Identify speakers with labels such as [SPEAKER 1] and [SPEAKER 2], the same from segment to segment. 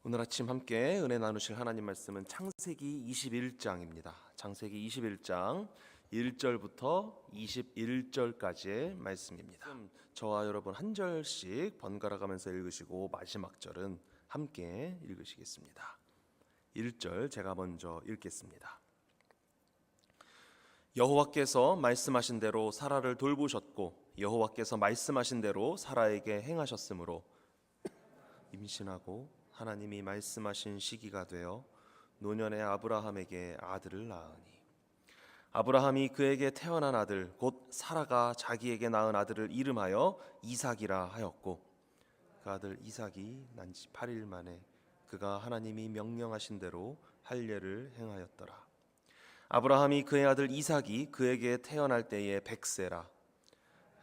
[SPEAKER 1] 오늘 아침 함께 은혜 나누실 하나님 말씀은 창세기 21장입니다. 창세기 21장 1절부터 21절까지의 말씀입니다. 저와 여러분 한 절씩 번갈아 가면서 읽으시고 마지막 절은 함께 읽으시겠습니다. 1절 제가 먼저 읽겠습니다. 여호와께서 말씀하신 대로 사라를 돌보셨고 여호와께서 말씀하신 대로 사라에게 행하셨으므로 임신하고 하나님이 말씀하신 시기가 되어 노년의 아브라함에게 아들을 낳으니 아브라함이 그에게 태어난 아들 곧 사라가 자기에게 낳은 아들을 이름하여 이삭이라 하였고 그 아들 이삭이 난 지 8일 만에 그가 하나님이 명령하신 대로 할례를 행하였더라. 아브라함이 그의 아들 이삭이 그에게 태어날 때에 100세라.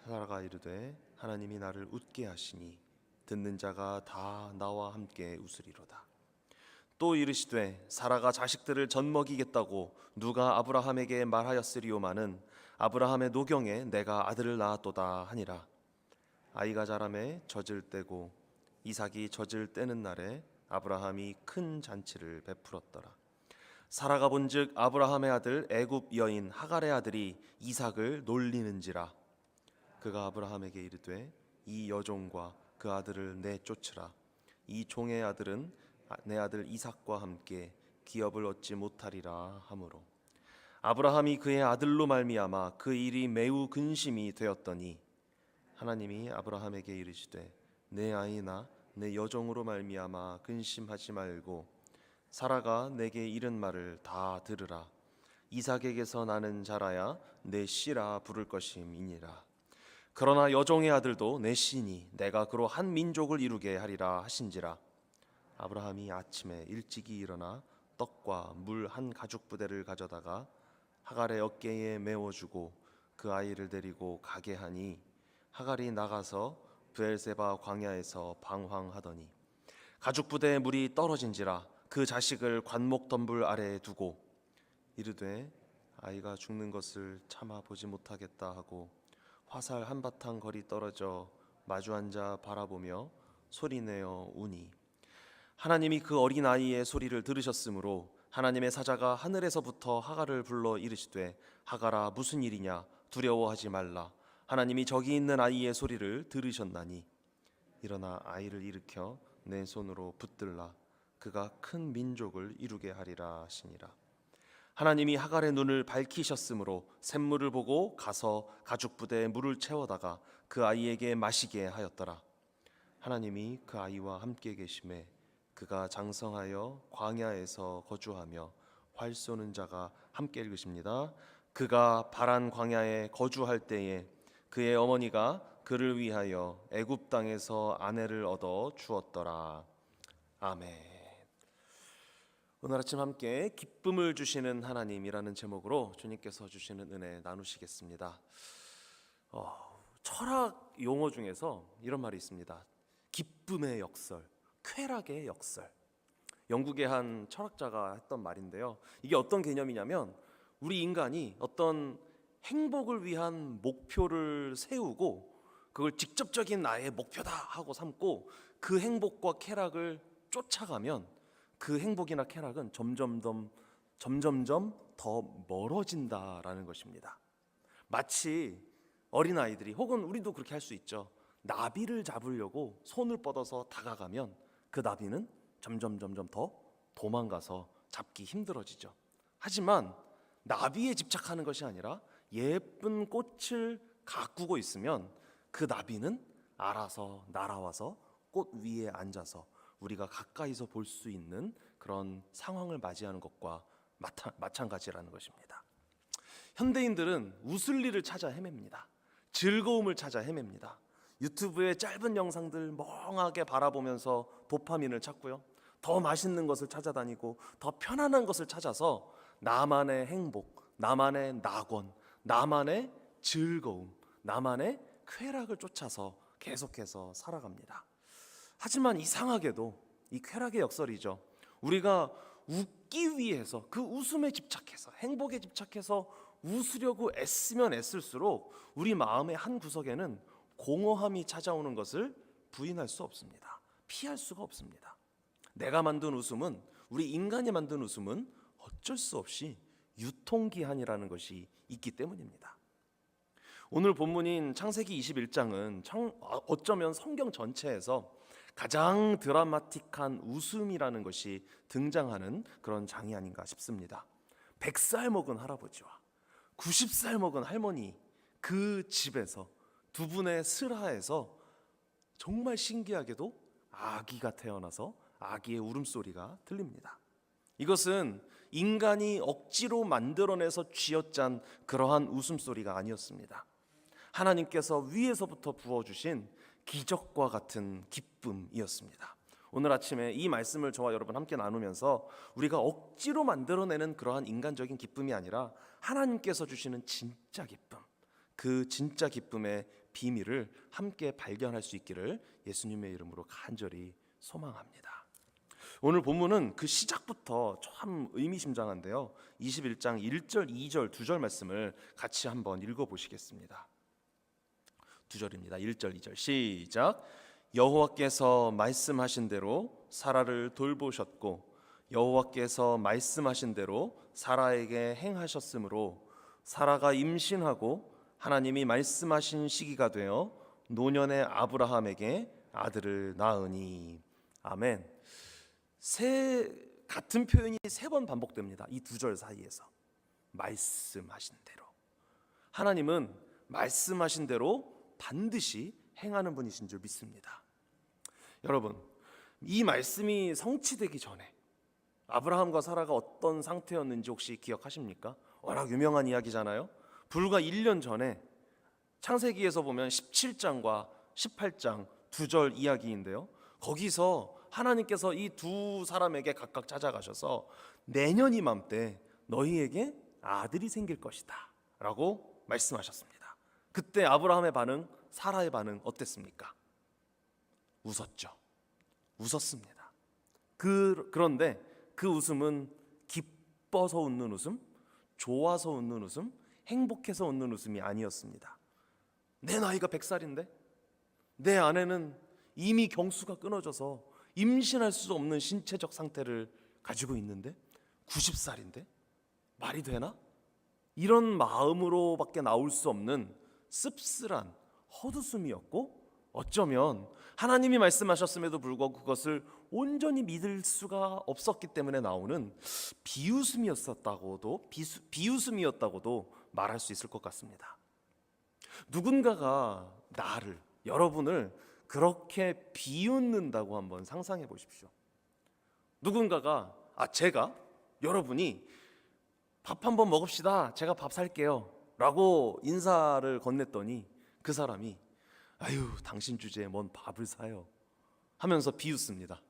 [SPEAKER 1] 사라가 이르되 하나님이 나를 웃게 하시니 듣는 자가 다 나와 함께 웃으리로다. 또 이르시되 사라가 자식들을 젖먹이겠다고 누가 아브라함에게 말하였으리오마는 아브라함의 노경에 내가 아들을 낳았도다 하니라. 아이가 자라매 젖을 떼고 이삭이 젖을 떼는 날에 아브라함이 큰 잔치를 베풀었더라. 사라가 본즉 아브라함의 아들 애굽 여인 하갈의 아들이 이삭을 놀리는지라. 그가 아브라함에게 이르되 이 여종과 그 아들을 내쫓으라. 이 종의 아들은 내 아들 이삭과 함께 기업을 얻지 못하리라 하므로 아브라함이 그의 아들로 말미암아 그 일이 매우 근심이 되었더니 하나님이 아브라함에게 이르시되 내 아이나 내 여종으로 말미암아 근심하지 말고 사라가 내게 이른 말을 다 들으라. 이삭에게서 나는 자라야 내 씨라 부를 것임이니라. 그러나 여종의 아들도 내 씨니 내가 그로 한 민족을 이루게 하리라 하신지라. 아브라함이 아침에 일찍이 일어나 떡과 물 한 가죽 부대를 가져다가 하갈의 어깨에 메워주고 그 아이를 데리고 가게 하니 하갈이 나가서 브엘세바 광야에서 방황하더니 가죽 부대에 물이 떨어진지라. 그 자식을 관목 덤불 아래에 두고 이르되 아이가 죽는 것을 참아 보지 못하겠다 하고 화살 한바탕 거리 떨어져 마주 앉아 바라보며 소리내어 우니 하나님이 그 어린 아이의 소리를 들으셨으므로 하나님의 사자가 하늘에서부터 하갈을 불러 이르시되 하갈아 무슨 일이냐 두려워하지 말라. 하나님이 저기 있는 아이의 소리를 들으셨나니 일어나 아이를 일으켜 내 손으로 붙들라. 그가 큰 민족을 이루게 하리라 하시니라. 하나님이 하갈의 눈을 밝히셨으므로 샘물을 보고 가서 가죽 부대에 물을 채워다가 그 아이에게 마시게 하였더라. 하나님이 그 아이와 함께 계심에 그가 장성하여 광야에서 거주하며 활 쏘는 자가 함께 읽으십니다. 그가 바란 광야에 거주할 때에 그의 어머니가 그를 위하여 애굽 땅에서 아내를 얻어 주었더라. 아멘. 오늘 아침 함께 기쁨을 주시는 하나님이라는 제목으로 주님께서 주시는 은혜 나누시겠습니다. 철학 용어 중에서 이런 말이 있습니다. 기쁨의 역설, 쾌락의 역설. 영국의 한 철학자가 했던 말인데요. 이게 어떤 개념이냐면 우리 인간이 어떤 행복을 위한 목표를 세우고 그걸 직접적인 나의 목표다 하고 삼고 그 행복과 쾌락을 쫓아가면 그 행복이나 쾌락은 점점점 더 멀어진다라는 것입니다. 마치 어린아이들이 혹은 우리도 그렇게 할 수 있죠. 나비를 잡으려고 손을 뻗어서 다가가면 그 나비는 점점 더 도망가서 잡기 힘들어지죠. 하지만 나비에 집착하는 것이 아니라 예쁜 꽃을 가꾸고 있으면 그 나비는 알아서 날아와서 꽃 위에 앉아서 우리가 가까이서 볼 수 있는 그런 상황을 맞이하는 것과 마찬가지라는 것입니다. 현대인들은 웃을 일을 찾아 헤맵니다. 즐거움을 찾아 헤맵니다. 유튜브의 짧은 영상들 멍하게 바라보면서 도파민을 찾고요. 더 맛있는 것을 찾아다니고 더 편안한 것을 찾아서 나만의 행복, 나만의 낙원, 나만의 즐거움, 나만의 쾌락을 쫓아서 계속해서 살아갑니다. 하지만 이상하게도 이 쾌락의 역설이죠. 우리가 웃기 위해서 그 웃음에 집착해서 행복에 집착해서 웃으려고 애쓰면 애쓸수록 우리 마음의 한 구석에는 공허함이 찾아오는 것을 부인할 수 없습니다. 피할 수가 없습니다. 내가 만든 웃음은, 우리 인간이 만든 웃음은 어쩔 수 없이 유통기한이라는 것이 있기 때문입니다. 오늘 본문인 창세기 21장은 어쩌면 성경 전체에서 가장 드라마틱한 웃음이라는 것이 등장하는 그런 장이 아닌가 싶습니다. 100살 먹은 할아버지와 90살 먹은 할머니, 그 집에서 두 분의 슬하에서 정말 신기하게도 아기가 태어나서 아기의 울음소리가 들립니다. 이것은 인간이 억지로 만들어내서 쥐어짠 그러한 웃음소리가 아니었습니다. 하나님께서 위에서부터 부어주신 기적과 같은 기쁨이었습니다. 오늘 아침에 이 말씀을 저와 여러분 함께 나누면서 우리가 억지로 만들어내는 그러한 인간적인 기쁨이 아니라 하나님께서 주시는 진짜 기쁨, 그 진짜 기쁨의 비밀을 함께 발견할 수 있기를 예수님의 이름으로 간절히 소망합니다. 오늘 본문은 그 시작부터 참 의미심장한데요. 21장 1절, 2절, 2절 말씀을 같이 한번 읽어보시겠습니다. 2절입니다. 1절, 2절 시작. 여호와께서 말씀하신 대로 사라를 돌보셨고 여호와께서 말씀하신 대로 사라에게 행하셨으므로 사라가 임신하고 하나님이 말씀하신 시기가 되어 노년의 아브라함에게 아들을 낳으니. 아멘. 같은 표현이 3번 반복됩니다. 이 2절 사이에서. 말씀하신 대로. 하나님은 말씀하신 대로 반드시 행하는 분이신 줄 믿습니다. 여러분, 이 말씀이 성취되기 전에 아브라함과 사라가 어떤 상태였는지 혹시 기억하십니까? 워낙 유명한 이야기잖아요. 불과 1년 전에 창세기에서 보면 17장과 18장 2절 이야기인데요. 거기서 하나님께서 이 두 사람에게 각각 찾아가셔서 내년 이맘때 너희에게 아들이 생길 것이다 라고 말씀하셨습니다. 그때 아브라함의 반응, 사라의 반응 어땠습니까? 웃었죠. 웃었습니다. 그런데 그 웃음은 기뻐서 웃는 웃음, 좋아서 웃는 웃음, 행복해서 웃는 웃음이 아니었습니다. 내 나이가 100살인데 내 아내는 이미 경수가 끊어져서 임신할 수 없는 신체적 상태를 가지고 있는데 90살인데 말이 되나? 이런 마음으로밖에 나올 수 없는 씁쓸한 헛웃음이었고, 어쩌면 하나님이 말씀하셨음에도 불구하고 그것을 온전히 믿을 수가 없었기 때문에 나오는 비웃음이었다고도 말할 수 있을 것 같습니다. 누군가가 나를, 여러분을 그렇게 비웃는다고 한번 상상해 보십시오. 누군가가 여러분이 밥 한번 먹읍시다, 제가 밥 살게요 라고 인사를 건넸더니 그 사람이 아유, 당신 주제에 뭔 밥을 사요 하면서 비웃습니다.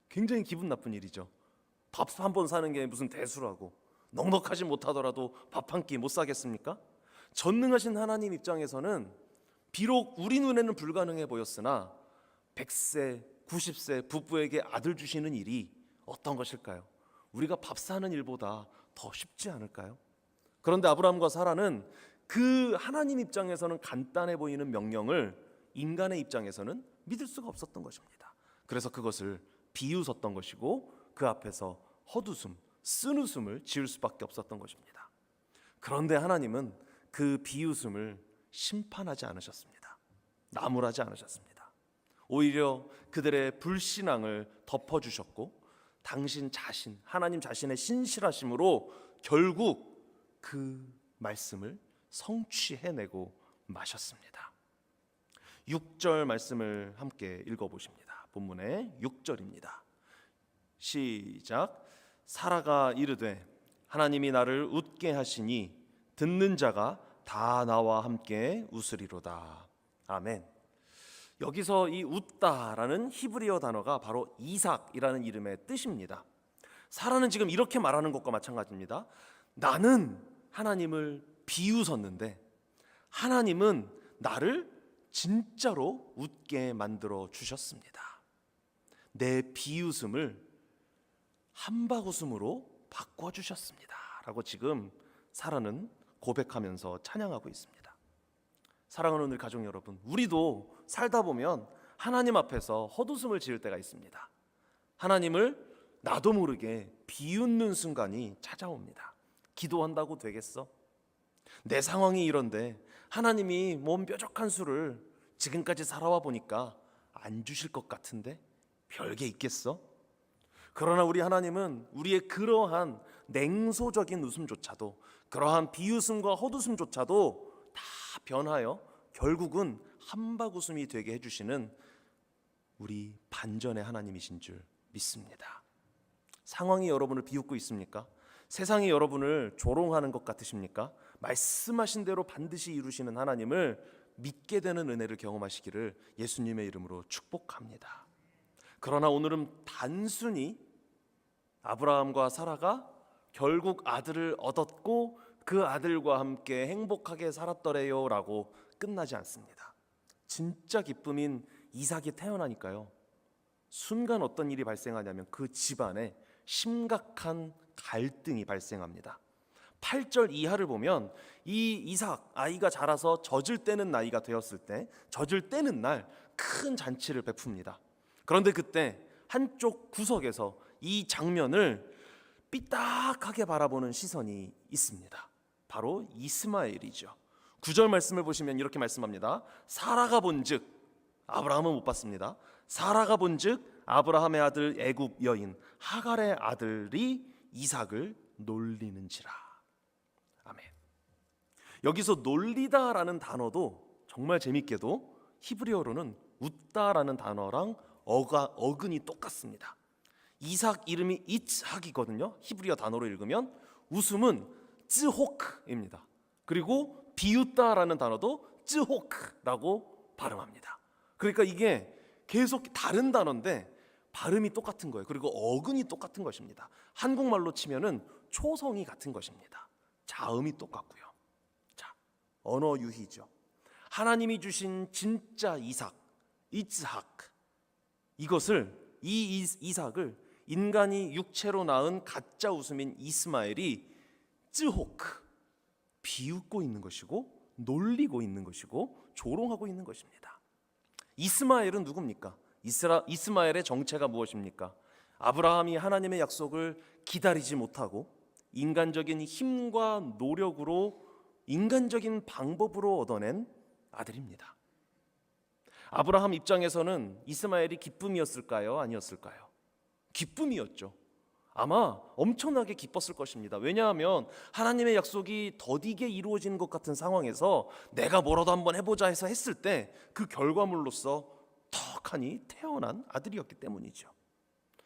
[SPEAKER 1] 굉장히 기분 나쁜 일이죠. 밥 한 번 사는 게 무슨 대수라고. 넉넉하지 못하더라도 밥 한 끼 못 사겠습니까? 전능하신 하나님 입장에서는 비록 우리 눈에는 불가능해 보였으나 100세, 90세 부부에게 아들 주시는 일이 어떤 것일까요? 우리가 밥 사는 일보다 더 쉽지 않을까요? 그런데 아브라함과 사라는 그 하나님 입장에서는 간단해 보이는 명령을 인간의 입장에서는 믿을 수가 없었던 것입니다. 그래서 그것을 비웃었던 것이고 그 앞에서 헛웃음, 쓴웃음을 지을 수밖에 없었던 것입니다. 그런데 하나님은 그 비웃음을 심판하지 않으셨습니다. 나무라지 않으셨습니다. 오히려 그들의 불신앙을 덮어주셨고 당신 자신, 하나님 자신의 신실하심으로 결국 그 말씀을 성취해내고 마셨습니다. 6절 말씀을 함께 읽어보십니다. 본문의 6절입니다. 시작. 사라가 이르되 하나님이 나를 웃게 하시니 듣는 자가 다 나와 함께 웃으리로다. 아멘. 여기서 이 웃다라는 히브리어 단어가 바로 이삭이라는 이름의 뜻입니다. 사라는 지금 이렇게 말하는 것과 마찬가지입니다. 나는 하나님을 비웃었는데 하나님은 나를 진짜로 웃게 만들어 주셨습니다. 내 비웃음을 한바웃음으로 바꿔주셨습니다 라고 지금 사라는 고백하면서 찬양하고 있습니다. 사랑하는 우리 가족 여러분, 우리도 살다 보면 하나님 앞에서 헛웃음을 지을 때가 있습니다. 하나님을 나도 모르게 비웃는 순간이 찾아옵니다. 기도한다고 되겠어? 내 상황이 이런데 하나님이 몸 뾰족한 수를 지금까지 살아와 보니까 안 주실 것 같은데 별게 있겠어? 그러나 우리 하나님은 우리의 그러한 냉소적인 웃음조차도, 그러한 비웃음과 헛웃음조차도 다 변하여 결국은 한박웃음이 되게 해주시는 우리 반전의 하나님이신 줄 믿습니다. 상황이 여러분을 비웃고 있습니까? 세상이 여러분을 조롱하는 것 같으십니까? 말씀하신 대로 반드시 이루시는 하나님을 믿게 되는 은혜를 경험하시기를 예수님의 이름으로 축복합니다. 그러나 오늘은 단순히 아브라함과 사라가 결국 아들을 얻었고 그 아들과 함께 행복하게 살았더래요 라고 끝나지 않습니다. 진짜 기쁨인 이삭이 태어나니까요, 순간 어떤 일이 발생하냐면 그 집안에 심각한 갈등이 발생합니다. 8절 이하를 보면 이 이삭 아이가 자라서 젖을 떼는 나이가 되었을 때, 젖을 떼는 날 큰 잔치를 베풉니다. 그런데 그때 한쪽 구석에서 이 장면을 삐딱하게 바라보는 시선이 있습니다. 바로 이스마엘이죠. 9절 말씀을 보시면 이렇게 말씀합니다. 사라가 본즉, 아브라함은 못 봤습니다. 사라가 본즉 아브라함의 아들 애굽 여인 하갈의 아들이 이삭을 놀리는지라. 아멘. 여기서 놀리다라는 단어도 정말 재밌게도 히브리어로는 웃다라는 단어랑 어근이 똑같습니다. 이삭 이름이 이츠학이거든요. 히브리어 단어로 읽으면 웃음은 쯔호크입니다. 그리고 비웃다라는 단어도 쯔호크라고 발음합니다. 그러니까 이게 계속 다른 단어인데 발음이 똑같은 거예요. 그리고 어근이 똑같은 것입니다. 한국말로 치면은 초성이 같은 것입니다. 자음이 똑같고요. 자, 언어 유희죠. 하나님이 주신 진짜 이삭, 이츠학, 이것을 이 이삭을 인간이 육체로 낳은 가짜 웃음인 이스마엘이 쯔호크, 비웃고 있는 것이고 놀리고 있는 것이고 조롱하고 있는 것입니다. 이스마엘은 누굽니까? 이스마엘의 정체가 무엇입니까? 아브라함이 하나님의 약속을 기다리지 못하고 인간적인 힘과 노력으로, 인간적인 방법으로 얻어낸 아들입니다. 아브라함 입장에서는 이스마엘이 기쁨이었을까요? 아니었을까요? 기쁨이었죠. 아마 엄청나게 기뻤을 것입니다. 왜냐하면 하나님의 약속이 더디게 이루어지는 것 같은 상황에서 내가 뭐라도 한번 해보자 해서 했을 때 그 결과물로서 턱하니 태어난 아들이었기 때문이죠.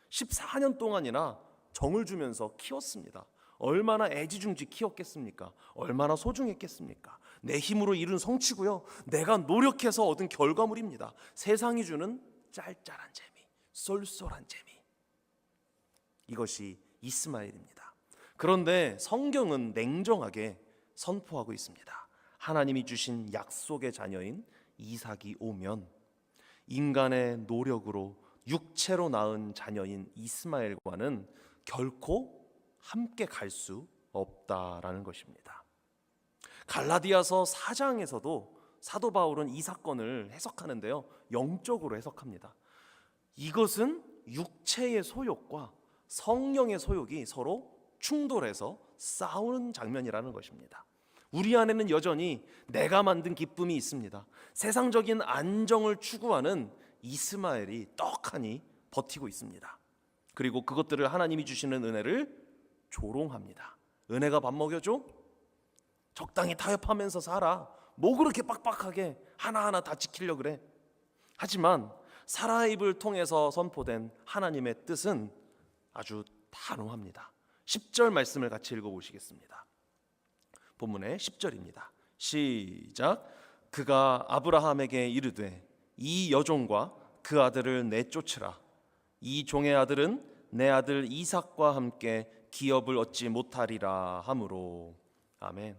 [SPEAKER 1] 14년 동안이나 정을 주면서 키웠습니다. 얼마나 애지중지 키웠겠습니까? 얼마나 소중했겠습니까? 내 힘으로 이룬 성취고요, 내가 노력해서 얻은 결과물입니다. 세상이 주는 짤짤한 재미, 쏠쏠한 재미, 이것이 이스마엘입니다. 그런데 성경은 냉정하게 선포하고 있습니다. 하나님이 주신 약속의 자녀인 이삭이 오면 인간의 노력으로 육체로 낳은 자녀인 이스마엘과는 결코 함께 갈 수 없다라는 것입니다. 갈라디아서 4장에서도 사도 바울은 이 사건을 해석하는데요, 영적으로 해석합니다. 이것은 육체의 소욕과 성령의 소욕이 서로 충돌해서 싸우는 장면이라는 것입니다. 우리 안에는 여전히 내가 만든 기쁨이 있습니다. 세상적인 안정을 추구하는 이스마엘이 떡하니 버티고 있습니다. 그리고 그것들을 하나님이 주시는 은혜를 조롱합니다. 은혜가 밥 먹여줘? 적당히 타협하면서 살아. 뭐 그렇게 빡빡하게 하나하나 다 지키려고 그래? 하지만 사라의 입을 통해서 선포된 하나님의 뜻은 아주 단호합니다. 10절 말씀을 같이 읽어보시겠습니다. 본문의 10절입니다. 시작. 그가 아브라함에게 이르되 이 여종과 그 아들을 내쫓으라. 이 종의 아들은 내 아들 이삭과 함께 기업을 얻지 못하리라 하므로. 아멘.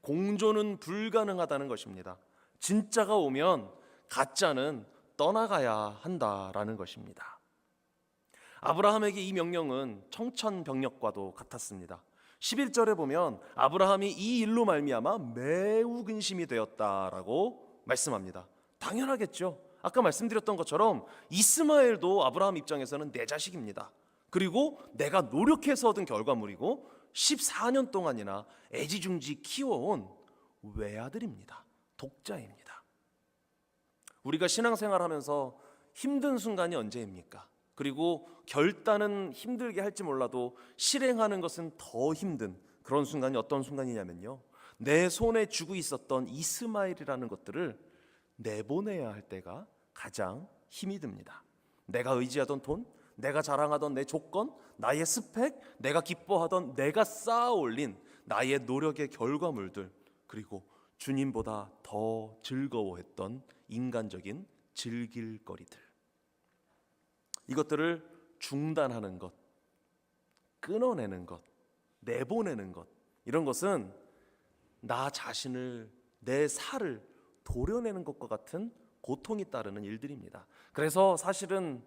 [SPEAKER 1] 공존은 불가능하다는 것입니다. 진짜가 오면 가짜는 떠나가야 한다라는 것입니다. 아브라함에게 이 명령은 청천벽력과도 같았습니다. 11절에 보면 아브라함이 이 일로 말미암아 매우 근심이 되었다라고 말씀합니다. 당연하겠죠. 아까 말씀드렸던 것처럼 이스마엘도 아브라함 입장에서는 내 자식입니다. 그리고 내가 노력해서 얻은 결과물이고 14년 동안이나 애지중지 키워온 외아들입니다. 독자입니다. 우리가 신앙생활하면서 힘든 순간이 언제입니까? 그리고 결단은 힘들게 할지 몰라도 실행하는 것은 더 힘든 그런 순간이 어떤 순간이냐면요, 내 손에 쥐고 있었던 이스마엘이라는 것들을 내보내야 할 때가 가장 힘이 듭니다. 내가 의지하던 돈, 내가 자랑하던 내 조건, 나의 스펙, 내가 기뻐하던 내가 쌓아 올린 나의 노력의 결과물들, 그리고 주님보다 더 즐거워했던 인간적인 즐길거리들, 이것들을 중단하는 것, 끊어내는 것, 내보내는 것, 이런 것은 나 자신을, 내 살을 도려내는 것과 같은 고통이 따르는 일들입니다. 그래서 사실은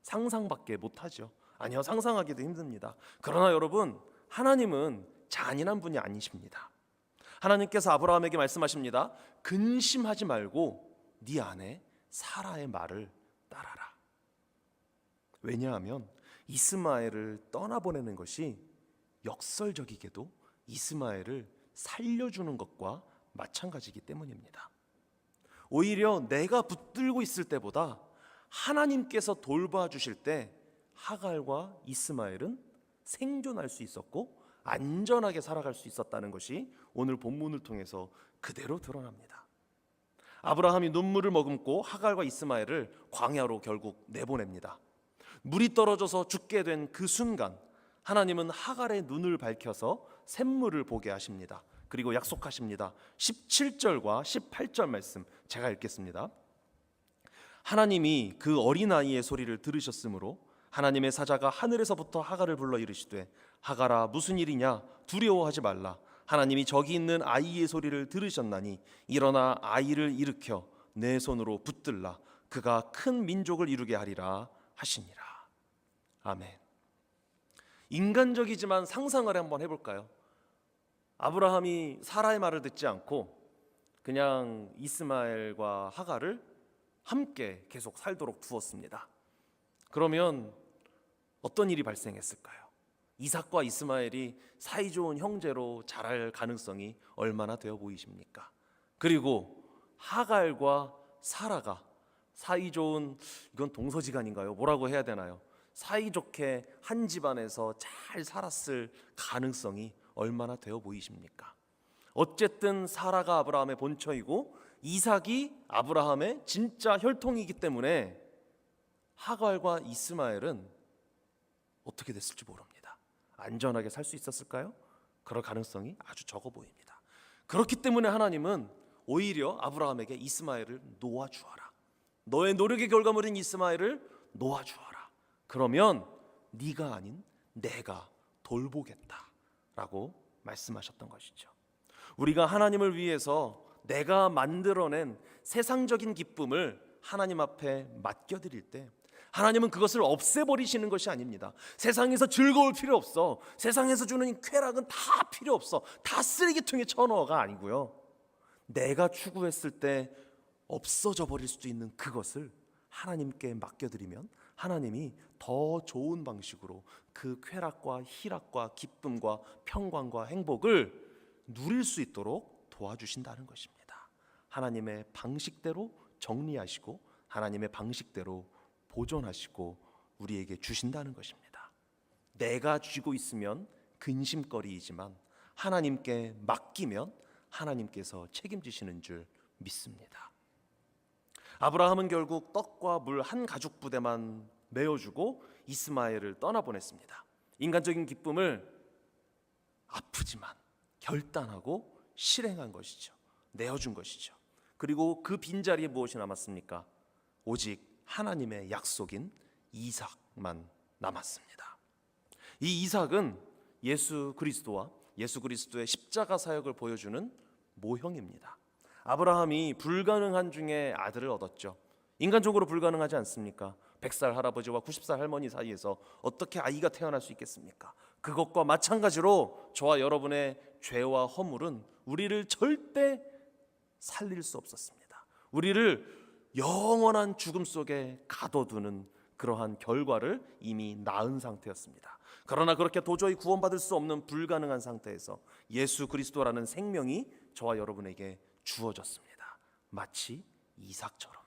[SPEAKER 1] 상상밖에 못하죠. 아니요, 상상하기도 힘듭니다. 그러나 여러분, 하나님은 잔인한 분이 아니십니다. 하나님께서 아브라함에게 말씀하십니다. 근심하지 말고 네 아내 사라의 말을 따라라. 왜냐하면 이스마엘을 떠나보내는 것이 역설적이게도 이스마엘을 살려주는 것과 마찬가지이기 때문입니다. 오히려 내가 붙들고 있을 때보다 하나님께서 돌봐주실 때 하갈과 이스마엘은 생존할 수 있었고 안전하게 살아갈 수 있었다는 것이 오늘 본문을 통해서 그대로 드러납니다. 아브라함이 눈물을 머금고 하갈과 이스마엘을 광야로 결국 내보냅니다. 물이 떨어져서 죽게 된 그 순간 하나님은 하갈의 눈을 밝혀서 샘물을 보게 하십니다. 그리고 약속하십니다. 17절과 18절 말씀 제가 읽겠습니다. 하나님이 그 어린아이의 소리를 들으셨으므로 하나님의 사자가 하늘에서부터 하갈을 불러 이르시되 하갈아 무슨 일이냐 두려워하지 말라. 하나님이 저기 있는 아이의 소리를 들으셨나니 일어나 아이를 일으켜 내 손으로 붙들라. 그가 큰 민족을 이루게 하리라 하시니라. 아멘. 인간적이지만 상상을 한번 해볼까요? 아브라함이 사라의 말을 듣지 않고 그냥 이스마엘과 하갈을 함께 계속 살도록 두었습니다. 그러면 어떤 일이 발생했을까요? 이삭과 이스마엘이 사이좋은 형제로 자랄 가능성이 얼마나 되어 보이십니까? 그리고 하갈과 사라가 사이좋은, 이건 동서지간인가요? 뭐라고 해야 되나요? 사이좋게 한 집안에서 잘 살았을 가능성이 얼마나 되어 보이십니까? 어쨌든 사라가 아브라함의 본처이고 이삭이 아브라함의 진짜 혈통이기 때문에 하갈과 이스마엘은 어떻게 됐을지 모릅니다. 안전하게 살 수 있었을까요? 그럴 가능성이 아주 적어 보입니다. 그렇기 때문에 하나님은 오히려 아브라함에게 이스마엘을 놓아주어라. 너의 노력의 결과물인 이스마엘을 놓아주어라. 그러면 네가 아닌 내가 돌보겠다라고 말씀하셨던 것이죠. 우리가 하나님을 위해서 내가 만들어낸 세상적인 기쁨을 하나님 앞에 맡겨드릴 때 하나님은 그것을 없애버리시는 것이 아닙니다. 세상에서 즐거울 필요 없어, 세상에서 주는 쾌락은 다 필요 없어, 다 쓰레기통에 쳐넣어가 아니고요, 내가 추구했을 때 없어져 버릴 수도 있는 그것을 하나님께 맡겨드리면 하나님이 더 좋은 방식으로 그 쾌락과 희락과 기쁨과 평강과 행복을 누릴 수 있도록 도와주신다는 것입니다. 하나님의 방식대로 정리하시고 하나님의 방식대로 보존하시고 우리에게 주신다는 것입니다. 내가 쥐고 있으면 근심거리이지만 하나님께 맡기면 하나님께서 책임지시는 줄 믿습니다. 아브라함은 결국 떡과 물 한 가죽 부대만 메어주고 이스마엘을 떠나보냈습니다. 인간적인 기쁨을 아프지만 결단하고 실행한 것이죠. 내어준 것이죠. 그리고 그 빈자리에 무엇이 남았습니까? 오직 하나님의 약속인 이삭만 남았습니다. 이 이삭은 예수 그리스도와 예수 그리스도의 십자가 사역을 보여주는 모형입니다. 아브라함이 불가능한 중에 아들을 얻었죠. 인간적으로 불가능하지 않습니까? 100살 할아버지와 90살 할머니 사이에서 어떻게 아이가 태어날 수 있겠습니까? 그것과 마찬가지로 저와 여러분의 죄와 허물은 우리를 절대 살릴 수 없었습니다. 우리를 영원한 죽음 속에 가둬두는 그러한 결과를 이미 낳은 상태였습니다. 그러나 그렇게 도저히 구원받을 수 없는 불가능한 상태에서 예수 그리스도라는 생명이 저와 여러분에게 주어졌습니다. 마치 이삭처럼요.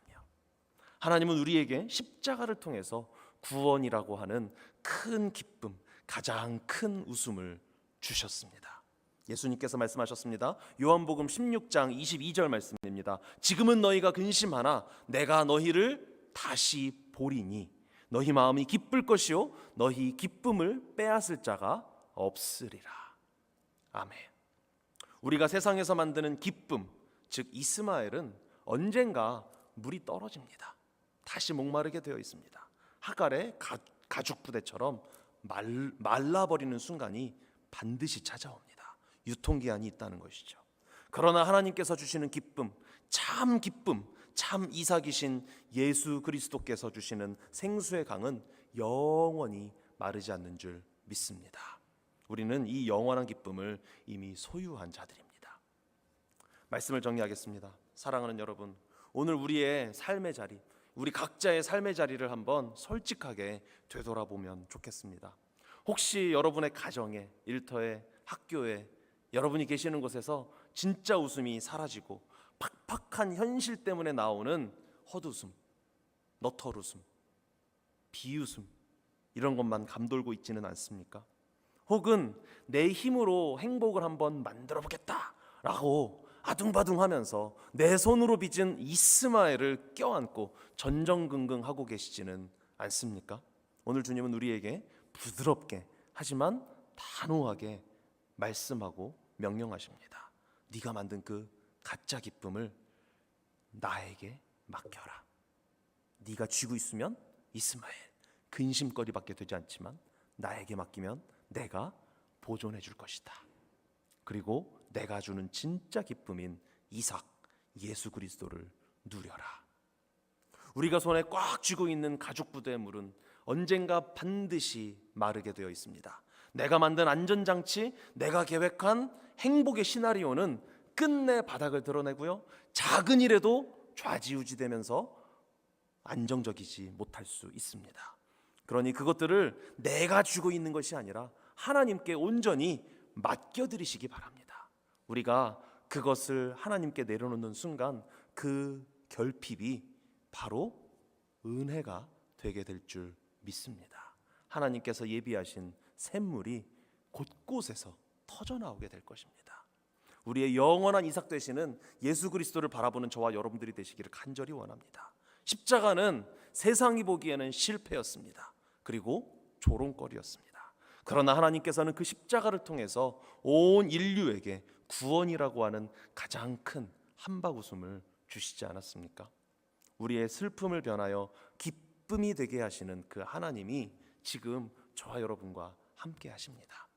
[SPEAKER 1] 하나님은 우리에게 십자가를 통해서 구원이라고 하는 큰 기쁨, 가장 큰 웃음을 주셨습니다. 예수님께서 말씀하셨습니다. 요한복음 16장 22절 말씀입니다. 지금은 너희가 근심하나 내가 너희를 다시 보리니 너희 마음이 기쁠 것이요 너희 기쁨을 빼앗을 자가 없으리라. 아멘. 우리가 세상에서 만드는 기쁨, 즉 이스마엘은 언젠가 물이 떨어집니다. 다시 목마르게 되어 있습니다. 하갈의 가죽 부대처럼 말라버리는 순간이 반드시 찾아옵니다. 유통기한이 있다는 것이죠. 그러나 하나님께서 주시는 기쁨, 참 이삭이신 예수 그리스도께서 주시는 생수의 강은 영원히 마르지 않는 줄 믿습니다. 우리는 이 영원한 기쁨을 이미 소유한 자들입니다. 말씀을 정리하겠습니다. 사랑하는 여러분, 오늘 우리의 삶의 자리, 우리 각자의 삶의 자리를 한번 솔직하게 되돌아보면 좋겠습니다. 혹시 여러분의 가정에, 일터에, 학교에, 여러분이 계시는 곳에서 진짜 웃음이 사라지고 팍팍한 현실 때문에 나오는 헛웃음, 너털웃음, 비웃음 이런 것만 감돌고 있지는 않습니까? 혹은 내 힘으로 행복을 한번 만들어 보겠다라고 아둥바둥하면서 내 손으로 빚은 이스마엘을 껴안고 전전긍긍하고 계시지는 않습니까? 오늘 주님은 우리에게 부드럽게 하지만 단호하게 말씀하고 명령하십니다. 네가 만든 그 가짜 기쁨을 나에게 맡겨라. 네가 쥐고 있으면 이스마엘 근심거리밖에 되지 않지만 나에게 맡기면 내가 보존해 줄 것이다. 그리고 내가 주는 진짜 기쁨인 이삭 예수 그리스도를 누려라. 우리가 손에 꽉 쥐고 있는 가죽 부대의 물은 언젠가 반드시 마르게 되어 있습니다. 내가 만든 안전장치, 내가 계획한 행복의 시나리오는 끝내 바닥을 드러내고요, 작은 일에도 좌지우지되면서 안정적이지 못할 수 있습니다. 그러니 그것들을 내가 쥐고 있는 것이 아니라 하나님께 온전히 맡겨드리시기 바랍니다. 우리가 그것을 하나님께 내려놓는 순간 그 결핍이 바로 은혜가 되게 될 줄 믿습니다. 하나님께서 예비하신 샘물이 곳곳에서 터져나오게 될 것입니다. 우리의 영원한 이삭 되시는 예수 그리스도를 바라보는 저와 여러분들이 되시기를 간절히 원합니다. 십자가는 세상이 보기에는 실패였습니다. 그리고 조롱거리였습니다. 그러나 하나님께서는 그 십자가를 통해서 온 인류에게 구원이라고 하는 가장 큰 한바구음을 주시지 않았습니까? 우리의 슬픔을 변하여 기쁨이 되게 하시는 그 하나님이 지금 저와 여러분과 함께 하십니다.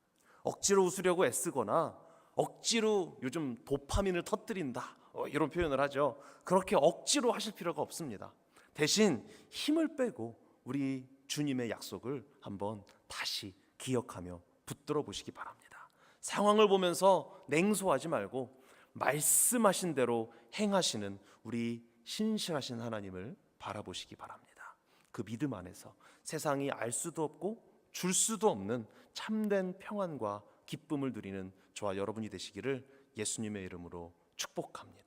[SPEAKER 1] 억지로 웃으려고 애쓰거나 억지로 요즘 도파민을 터뜨린다 이런 표현을 하죠. 그렇게 억지로 하실 필요가 없습니다. 대신 힘을 빼고 우리 주님의 약속을 한번 다시 기억하며 붙들어 보시기 바랍니다. 상황을 보면서 냉소하지 말고 말씀하신 대로 행하시는 우리 신실하신 하나님을 바라보시기 바랍니다. 그 믿음 안에서 세상이 알 수도 없고 줄 수도 없는 참된 평안과 기쁨을 누리는 저와 여러분이 되시기를 예수님의 이름으로 축복합니다.